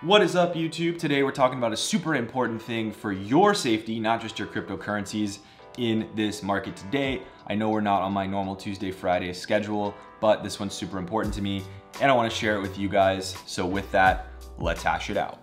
What is up, YouTube? Today we're talking about a super important thing for your safety, not just your cryptocurrencies in this market today. I know we're not on my normal Tuesday, Friday schedule, but this one's super important to me and I want to share it with you guys. So with that, let's hash it out.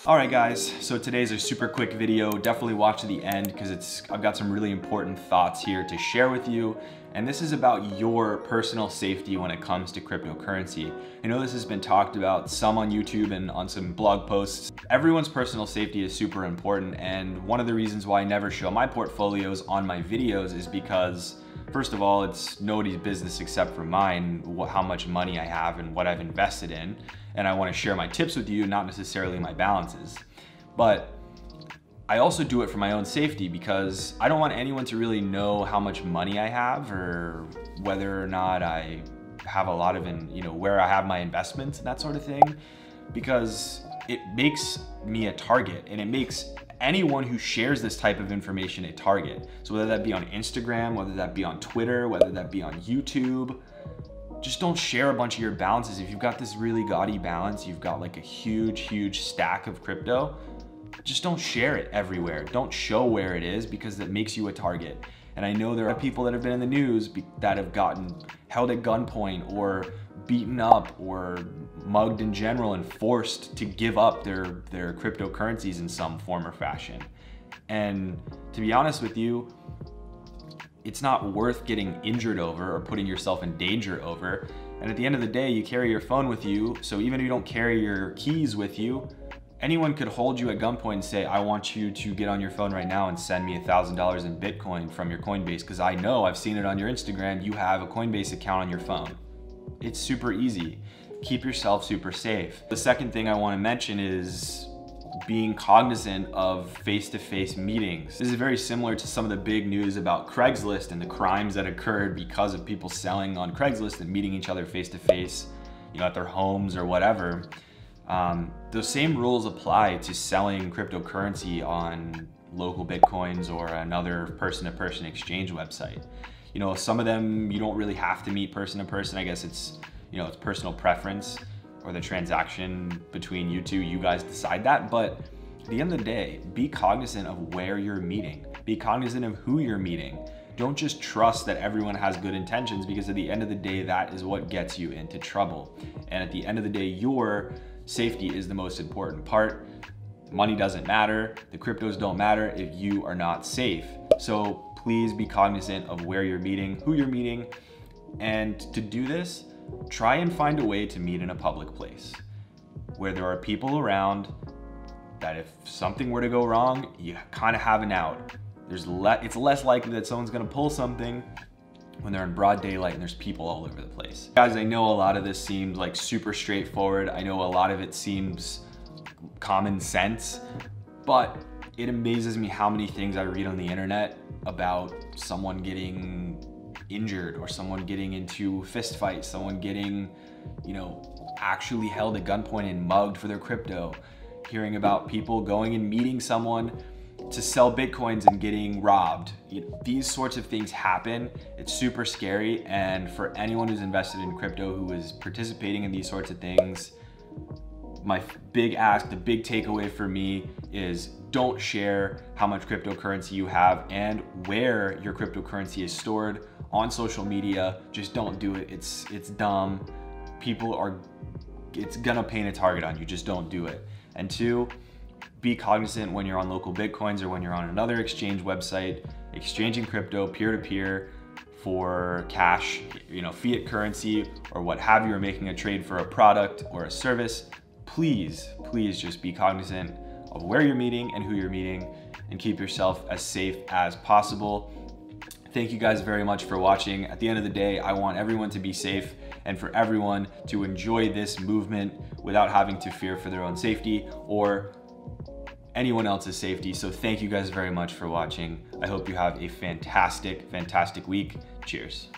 All right, guys, so today's a super quick video. Definitely watch to the end because I've got some really important thoughts here to share with you. And this is about your personal safety when it comes to cryptocurrency. I know this has been talked about some on YouTube and on some blog posts. Everyone's personal safety is super important. And one of the reasons why I never show my portfolios on my videos is because, first of all, it's nobody's business except for mine, how much money I have and what I've invested in. And I want to share my tips with you, not necessarily my balances. But I also do it for my own safety because I don't want anyone to really know how much money I have or whether or not I have a lot of, where I have my investments and that sort of thing, because it makes me a target and it makes anyone who shares this type of information a target. So whether that be on Instagram, whether that be on Twitter, whether that be on YouTube, just don't share a bunch of your balances. If you've got this really gaudy balance, you've got like a huge stack of crypto, just don't share it everywhere. Don't show where it is because it makes you a target. And I know there are people that have been in the news that have gotten held at gunpoint or beaten up or mugged in general and forced to give up their cryptocurrencies in some form or fashion. And to be honest with you, it's not worth getting injured over or putting yourself in danger over. And at the end of the day, you carry your phone with you. So even if you don't carry your keys with you, anyone could hold you at gunpoint and say, I want you to get on your phone right now and send me $1,000 in Bitcoin from your Coinbase, because I know I've seen it on your Instagram, you have a Coinbase account on your phone. It's super easy. Keep yourself super safe. The second thing I want to mention is being cognizant of face-to-face meetings. This is very similar to some of the big news about Craigslist and the crimes that occurred because of people selling on Craigslist and meeting each other face-to-face, at their homes or whatever. Those same rules apply to selling cryptocurrency on local Bitcoins or another person-to-person exchange website. Some of them you don't really have to meet person-to-person. I guess it's personal preference or the transaction between you two, you guys decide that. But at the end of the day, be cognizant of where you're meeting. Be cognizant of who you're meeting. Don't just trust that everyone has good intentions, because at the end of the day, that is what gets you into trouble. And at the end of the day, your safety is the most important part. Money doesn't matter. The cryptos don't matter if you are not safe. So please be cognizant of where you're meeting, who you're meeting. And to do this, try and find a way to meet in a public place where there are people around that if something were to go wrong, you kind of have an out. It's less likely that someone's gonna pull something when they're in broad daylight and there's people all over the place. Guys, I know a lot of this seems like super straightforward. I know a lot of it seems common sense, but it amazes me how many things I read on the internet about someone getting injured or someone getting into fist fights, someone getting, actually held at gunpoint and mugged for their crypto. Hearing about people going and meeting someone to sell Bitcoins and getting robbed. These sorts of things happen. It's super scary. And for anyone who's invested in crypto who is participating in these sorts of things, my big ask, the big takeaway for me is don't share how much cryptocurrency you have and where your cryptocurrency is stored on social media. Just don't do it. It's dumb. It's gonna paint a target on you. Just don't do it. And two, be cognizant when you're on local Bitcoins or when you're on another exchange website, exchanging crypto peer-to-peer for cash, fiat currency or what have you, or making a trade for a product or a service. Please just be cognizant of where you're meeting and who you're meeting and keep yourself as safe as possible. Thank you guys very much for watching. At the end of the day, I want everyone to be safe and for everyone to enjoy this movement without having to fear for their own safety or anyone else's safety. So thank you guys very much for watching. I hope you have a fantastic week. Cheers.